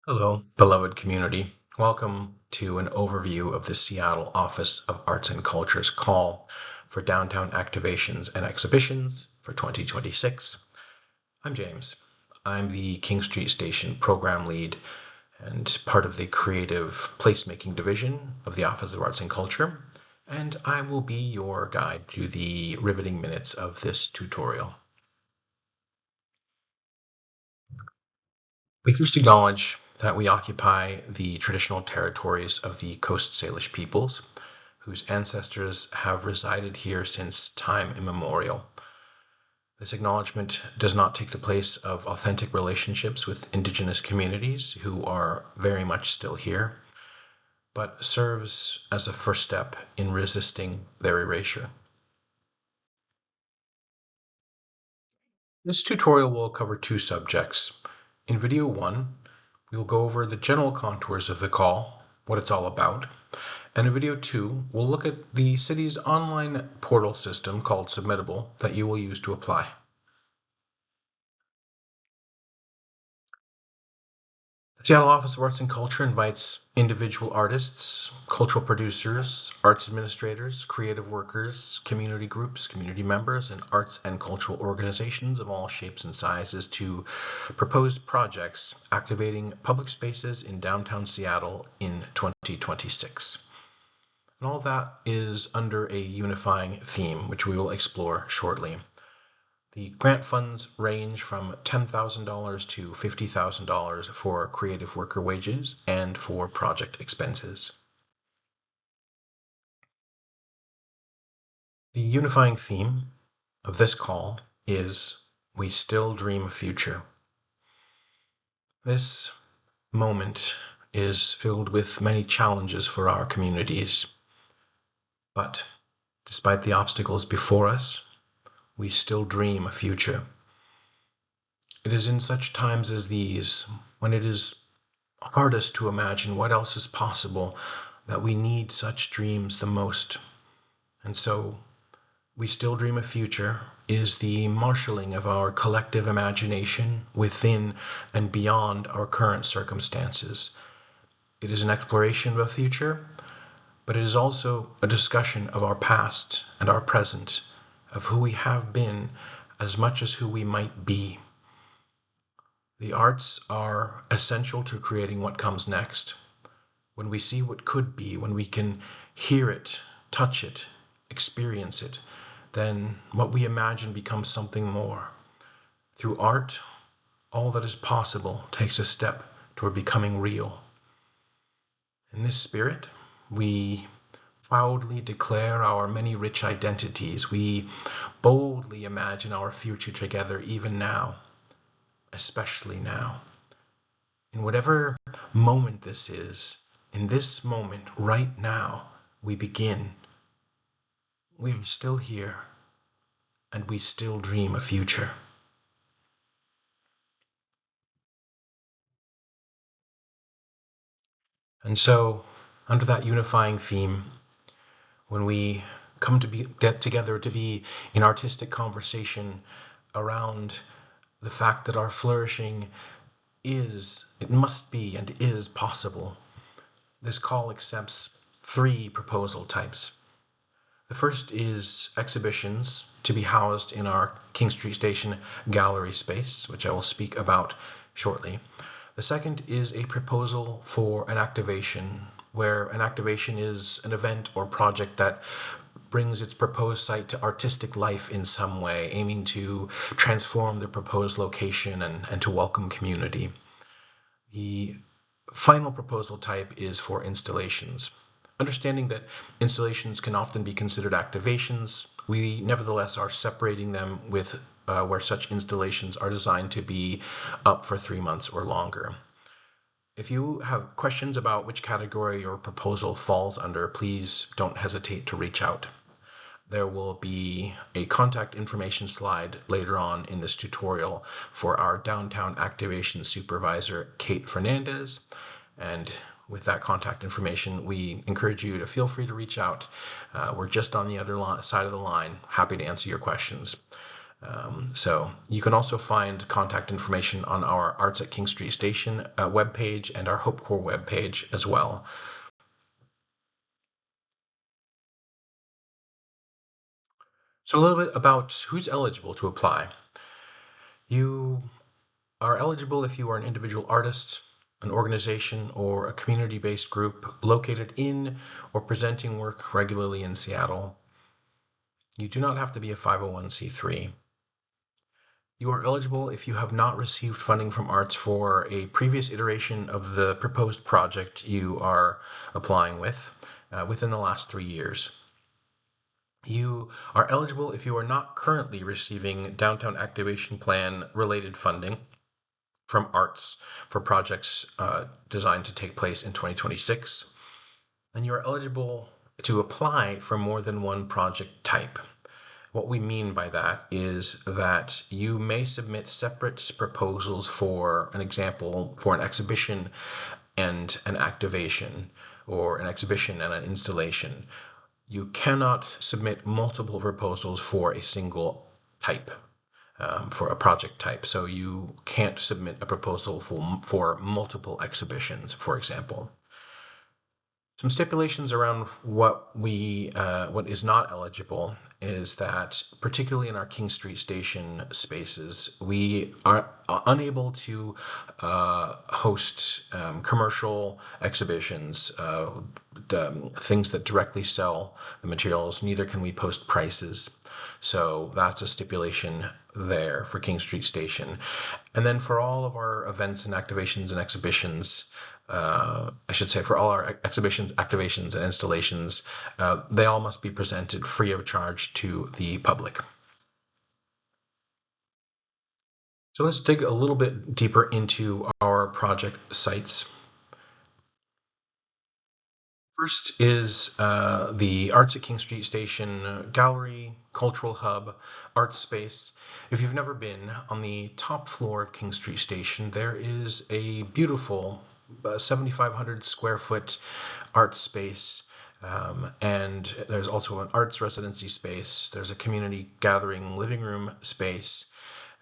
Hello, beloved community. Welcome to an overview of the Seattle Office of Arts and Culture's call for downtown activations and exhibitions for 2026. I'm James. I'm the King Street Station program lead and part of the creative placemaking division of the Office of Arts and Culture, and I will be your guide through the riveting minutes of this tutorial. We first acknowledge that we occupy the traditional territories of the Coast Salish peoples, whose ancestors have resided here since time immemorial. This acknowledgement does not take the place of authentic relationships with Indigenous communities who are very much still here, but serves as a first step in resisting their erasure. This tutorial will cover two subjects. In video 1, we will go over the general contours of the call, what it's all about. And in video 2, we'll look at the city's online portal system called Submittable that you will use to apply. The Seattle Office of Arts and Culture invites individual artists, cultural producers, arts administrators, creative workers, community groups, community members, and arts and cultural organizations of all shapes and sizes to propose projects activating public spaces in downtown Seattle in 2026. And all that is under a unifying theme, which we will explore shortly. The grant funds range from $10,000 to $50,000 for creative worker wages and for project expenses. The unifying theme of this call is We Still Dream a Future. This moment is filled with many challenges for our communities, but despite the obstacles before us, we still dream a future. It is in such times as these, when it is hardest to imagine what else is possible, that we need such dreams the most. And so, We Still Dream a Future is the marshalling of our collective imagination within and beyond our current circumstances. It is an exploration of a future, but it is also a discussion of our past and our present, of who we have been as much as who we might be. The arts are essential to creating what comes next. When we see what could be, when we can hear it, touch it, experience it, then what we imagine becomes something more. Through art, all that is possible takes a step toward becoming real. In this spirit, we proudly declare our many rich identities. We boldly imagine our future together even now, especially now. In whatever moment this is, in this moment right now, we begin. We are still here, and we still dream a future. And so, under that unifying theme, when we come to get together to be in artistic conversation around the fact that our flourishing it must be and is possible, this call accepts three proposal types. The first is exhibitions to be housed in our King Street Station gallery space, which I will speak about shortly. The second is a proposal for an activation, where an activation is an event or project that brings its proposed site to artistic life in some way, aiming to transform the proposed location and to welcome community. The final proposal type is for installations. Understanding that installations can often be considered activations, we nevertheless are separating them with where such installations are designed to be up for 3 months or longer. If you have questions about which category your proposal falls under, please don't hesitate to reach out. There will be a contact information slide later on in this tutorial for our downtown activation supervisor, Kate Fernandez. And with that contact information, we encourage you to feel free to reach out. We're just on the other side of the line, happy to answer your questions. So you can also find contact information on our Arts at King Street Station webpage and our Hope Corps webpage as well. So a little bit about who's eligible to apply. You are eligible if you are an individual artist, an organization, or a community-based group located in or presenting work regularly in Seattle. You do not have to be a 501c3. You are eligible if you have not received funding from arts for a previous iteration of the proposed project you are applying with within the last 3 years. You are eligible if you are not currently receiving Downtown Activation Plan related funding from arts for projects designed to take place in 2026. And you are eligible to apply for more than one project type. What we mean by that is that you may submit separate proposals for an example, for an exhibition and an activation, or an exhibition and an installation. You cannot submit multiple proposals for a single type, for a project type. So you can't submit a proposal for multiple exhibitions, for example. Some stipulations around what is not eligible is that, particularly in our King Street Station spaces, we are unable to host commercial exhibitions, things that directly sell the materials. Neither can we post prices. So that's a stipulation there for King Street Station. And then for all of our events and activations and exhibitions, I should say for all our exhibitions, activations, and installations, they all must be presented free of charge to the public. So let's dig a little bit deeper into our project sites. First is the Arts at King Street Station Gallery, Cultural Hub, Art Space. If you've never been, on the top floor of King Street Station, there is a beautiful 7,500 square foot art space. And there's also an arts residency space. There's a community gathering living room space.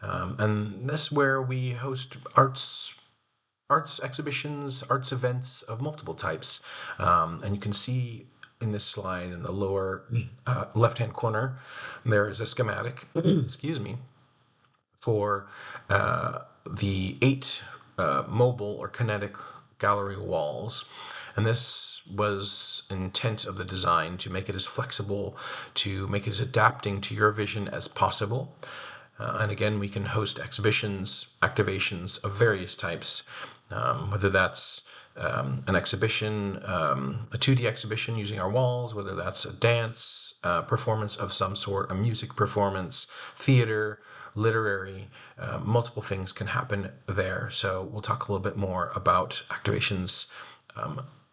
And this is where we host arts exhibitions, arts events of multiple types. And you can see in this slide in the lower left-hand corner, there is a schematic, excuse me, for the 8 mobile or kinetic gallery walls. And this was intent of the design to make it as flexible, to make it as adapting to your vision as possible. And again, we can host exhibitions, activations of various types, whether that's an exhibition, a 2D exhibition using our walls, whether that's a dance performance of some sort, a music performance, theater, literary, multiple things can happen there. So we'll talk a little bit more about activations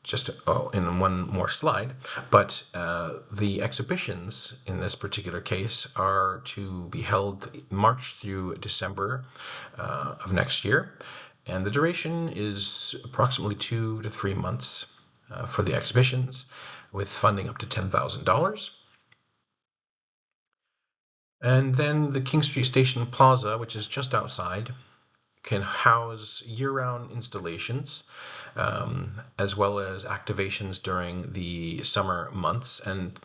just in one more slide, but the exhibitions in this particular case are to be held March through December of next year, and the duration is approximately 2 to 3 months for the exhibitions, with funding up to $10,000. And then the King Street Station Plaza, which is just outside, can house year-round installations, as well as activations during the summer months. And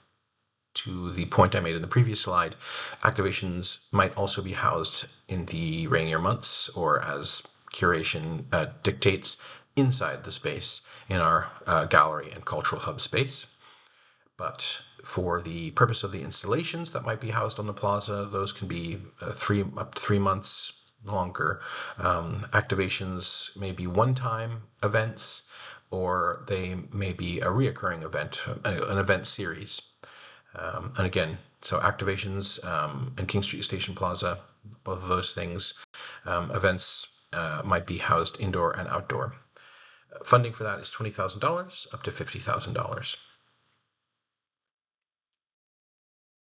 to the point I made in the previous slide, activations might also be housed in the rainier months, or as curation dictates, inside the space in our gallery and cultural hub space. But for the purpose of the installations that might be housed on the plaza, those can be up to 3 months longer. Activations may be one-time events, or they may be a reoccurring event, an event series. And again, so activations and King Street Station Plaza, both of those things, events might be housed indoor and outdoor. Funding for that is $20,000 up to $50,000.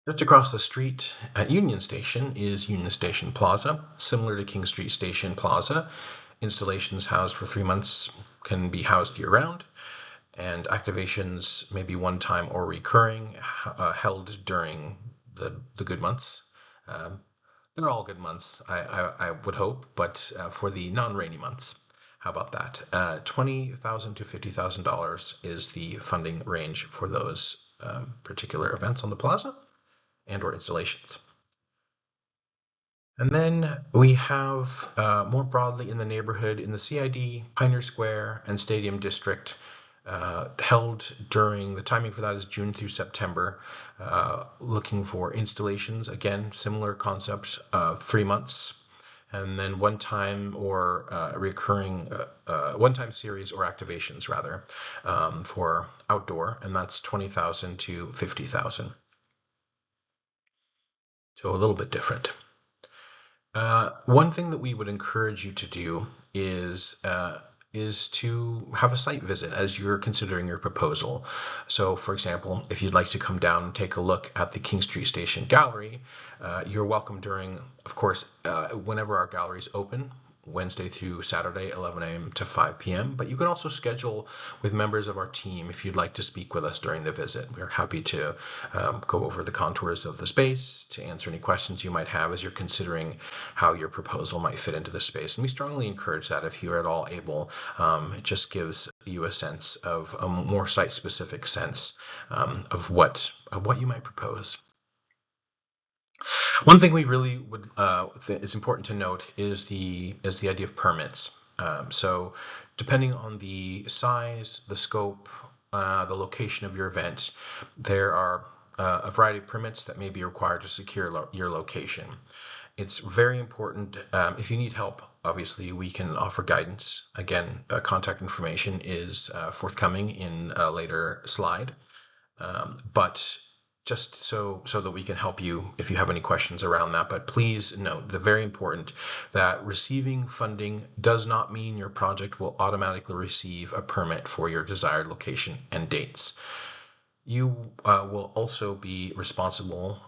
Just across the street at Union Station is Union Station Plaza. Similar to King Street Station Plaza, installations housed for 3 months can be housed year-round, and activations may be one-time or recurring, held during the good months. They're all good months, I would hope, but for the non-rainy months, how about that? $20,000 to $50,000 is the funding range for those particular events on the plaza and/or installations. And then we have more broadly in the neighborhood, in the CID, Pioneer Square, and Stadium District, held during the timing for that is June through September, looking for installations. Again, similar concept, 3 months, and then one-time or recurring one-time series or activations rather for outdoor, and that's 20,000 to 50,000. So a little bit different. One thing that we would encourage you to do is to have a site visit as you're considering your proposal. So, for example, if you'd like to come down and take a look at the King Street Station Gallery, you're welcome during, of course, whenever our galleries open, Wednesday through Saturday, 11 a.m. to 5 p.m. But you can also schedule with members of our team if you'd like to speak with us during the visit. We're happy to go over the contours of the space, to answer any questions you might have as you're considering how your proposal might fit into the space. And we strongly encourage that if you're at all able. It just gives you a sense of a more site-specific sense of what you might propose. One thing we really would is important to note is the idea of permits. So, depending on the size, the scope, the location of your event, there are a variety of permits that may be required to secure your location. It's very important. If you need help, obviously we can offer guidance. Again, contact information is forthcoming in a later slide. But just so that we can help you if you have any questions around that. But please note, the very important, that receiving funding does not mean your project will automatically receive a permit for your desired location and dates. You will also be responsible,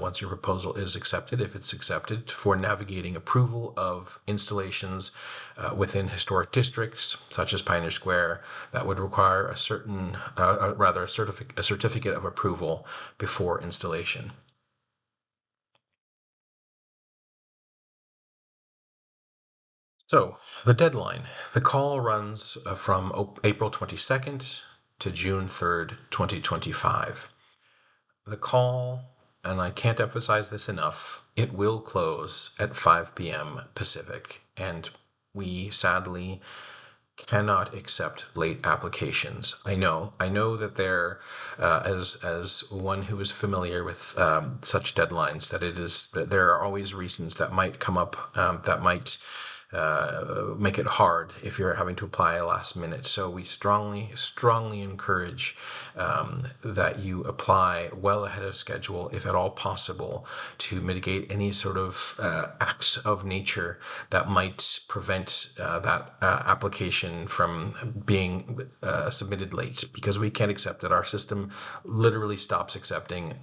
once your proposal is accepted, if it's accepted, for navigating approval of installations within historic districts, such as Pioneer Square, that would require a certificate of approval before installation. So the deadline, the call runs from April 22nd to June 3rd, 2025. The call, and I can't emphasize this enough, it will close at 5 p.m. Pacific, and we sadly cannot accept late applications. I know that there, as one who is familiar with such deadlines, that there are always reasons that might come up that might make it hard if you're having to apply last minute. So we strongly encourage that you apply well ahead of schedule, if at all possible, to mitigate any sort of acts of nature that might prevent that application from being submitted late, because we can't accept that. Our system literally stops accepting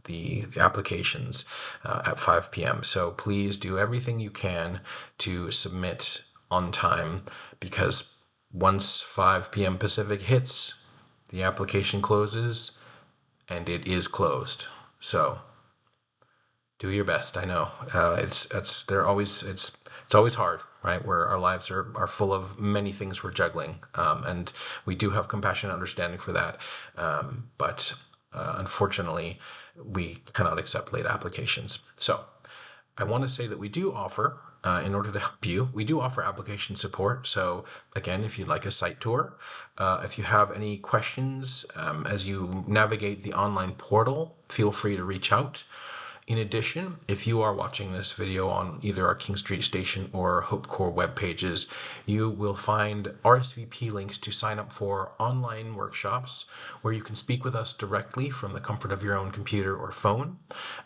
the applications at 5 p.m. So please do everything you can to submit on time, because once 5 p.m. Pacific hits, the application closes, and it is closed. So do your best. I know it's always hard, right? Where our lives are full of many things we're juggling, and we do have compassion and understanding for that. But unfortunately, we cannot accept late applications. So I want to say that we do offer, in order to help you, we do offer application support. So again, if you'd like a site tour, if you have any questions as you navigate the online portal, feel free to reach out. In addition, if you are watching this video on either our King Street Station or Hope Core web pages, you will find RSVP links to sign up for online workshops where you can speak with us directly from the comfort of your own computer or phone,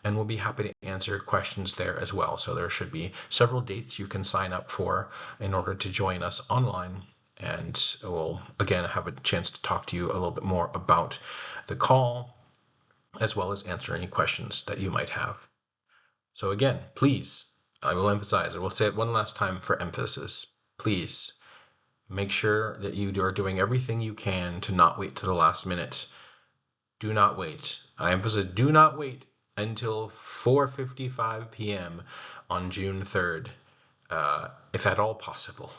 and we'll be happy to answer questions there as well. So there should be several dates you can sign up for in order to join us online, and we'll again have a chance to talk to you a little bit more about the call, as well as answer any questions that you might have. So again, please, I will emphasize, I will say it one last time for emphasis, please make sure that you are doing everything you can to not wait to the last minute. Do not wait. I emphasize, do not wait until 4:55 p.m. on June 3rd, if at all possible.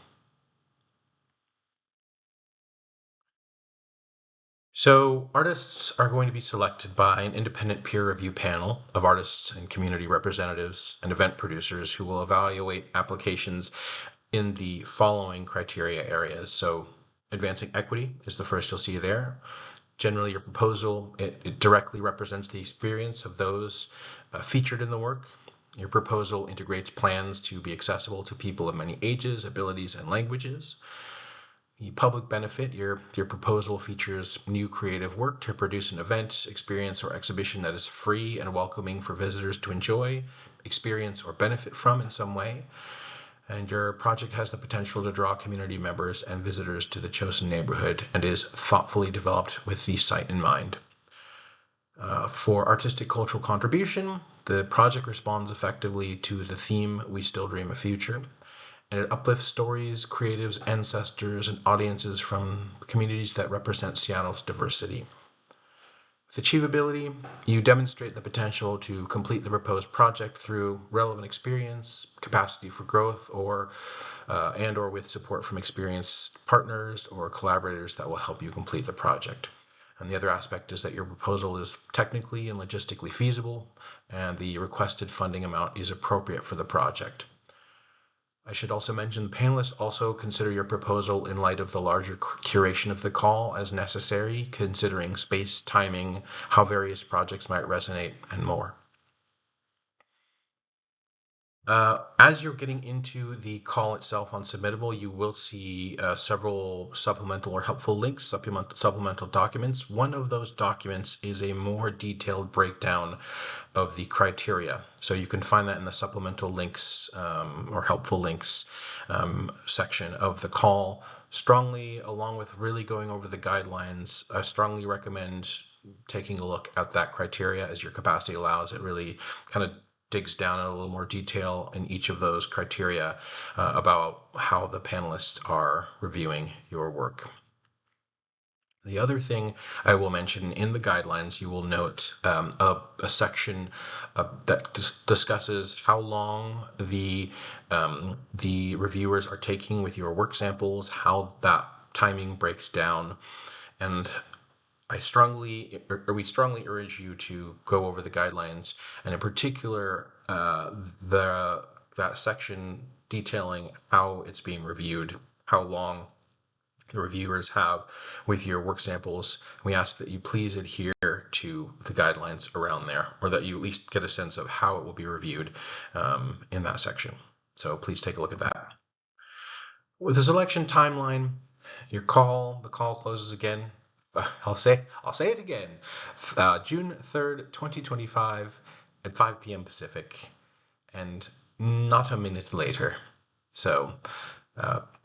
So artists are going to be selected by an independent peer review panel of artists and community representatives and event producers who will evaluate applications in the following criteria areas. So advancing equity is the first you'll see there. Generally, your proposal, it directly represents the experience of those featured in the work. Your proposal integrates plans to be accessible to people of many ages, abilities, and languages. The public benefit, your proposal features new creative work to produce an event, experience, or exhibition that is free and welcoming for visitors to enjoy, experience, or benefit from in some way. And your project has the potential to draw community members and visitors to the chosen neighborhood and is thoughtfully developed with the site in mind. For artistic cultural contribution, the project responds effectively to the theme, We Still Dream a Future, and it uplifts stories, creatives, ancestors, and audiences from communities that represent Seattle's diversity. With achievability, you demonstrate the potential to complete the proposed project through relevant experience, capacity for growth, or with support from experienced partners or collaborators that will help you complete the project. And the other aspect is that your proposal is technically and logistically feasible, and the requested funding amount is appropriate for the project. I should also mention panelists also consider your proposal in light of the larger curation of the call as necessary, considering space, timing, how various projects might resonate, and more. As you're getting into the call itself on Submittable, you will see several supplemental or helpful links, supplemental documents. One of those documents is a more detailed breakdown of the criteria. So you can find that in the supplemental links or helpful links section of the call. Strongly, along with really going over the guidelines, I strongly recommend taking a look at that criteria as your capacity allows. It really kind of digs down in a little more detail in each of those criteria about how the panelists are reviewing your work. The other thing I will mention in the guidelines, you will note a section that discusses how long the reviewers are taking with your work samples, how that timing breaks down, and we strongly urge you to go over the guidelines, and in particular, that section detailing how it's being reviewed, how long the reviewers have with your work samples. We ask that you please adhere to the guidelines around there, or that you at least get a sense of how it will be reviewed in that section. So please take a look at that. With the selection timeline, the call closes again. I'll say it again. June 3rd, 2025 at 5 p.m. Pacific, and not a minute later. So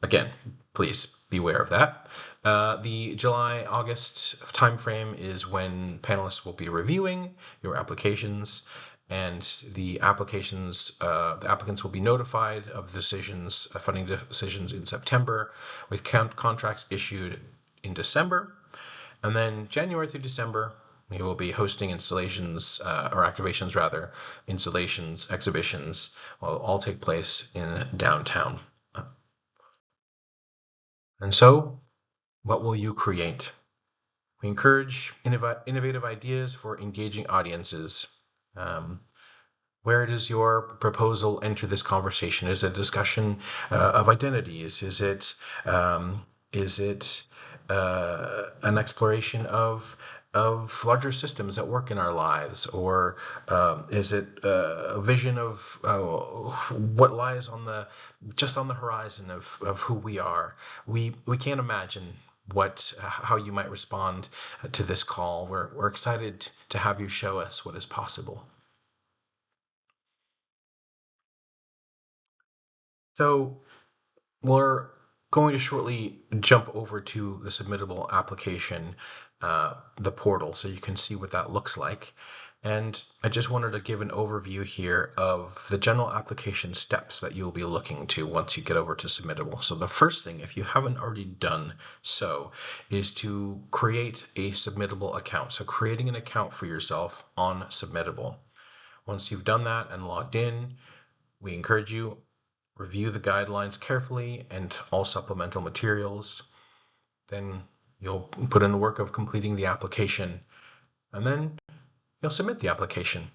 again, please beware of that. The July-August timeframe is when panelists will be reviewing your applications, and the applicants will be notified of decisions, funding decisions in September, with contracts issued in December. And then January through December, we will be hosting installations, or activations rather, installations, exhibitions, will all take place in downtown. And so, what will you create? We encourage innovative ideas for engaging audiences. Where does your proposal enter this conversation? Is it a discussion of identities? Is it an exploration of larger systems that work in our lives, or is it a vision of what lies just on the horizon of who we are? We can't imagine how you might respond to this call. We're excited to have you show us what is possible. So we're going to shortly jump over to the submittable application, the portal, so you can see what that looks like. And I just wanted to give an overview here of the general application steps that you'll be looking to once you get over to submittable. So the first thing, if you haven't already done so, is to create a submittable account. So creating an account for yourself on submittable. Once you've done that and logged in, we encourage you review the guidelines carefully and all supplemental materials. Then you'll put in the work of completing the application, and then you'll submit the application.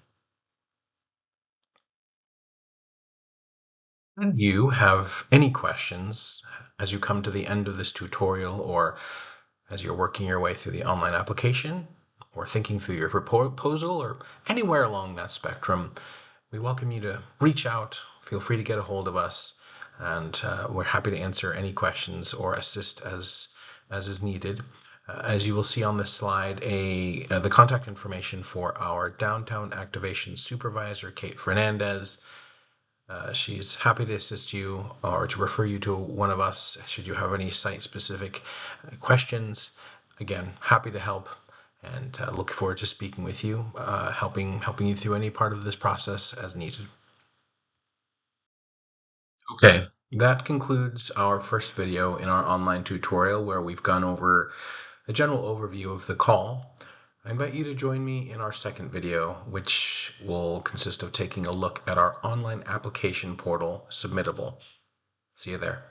And you have any questions as you come to the end of this tutorial, or as you're working your way through the online application, or thinking through your proposal, or anywhere along that spectrum, we welcome you to reach out. Feel free to get a hold of us, and we're happy to answer any questions or assist as is needed. As you will see on this slide, the contact information for our downtown activation supervisor, Kate Fernandez. She's happy to assist you or to refer you to one of us should you have any site-specific questions. Again, happy to help, and look forward to speaking with you, helping you through any part of this process as needed. Okay, that concludes our first video in our online tutorial where we've gone over a general overview of the call. I invite you to join me in our second video, which will consist of taking a look at our online application portal, Submittable. See you there.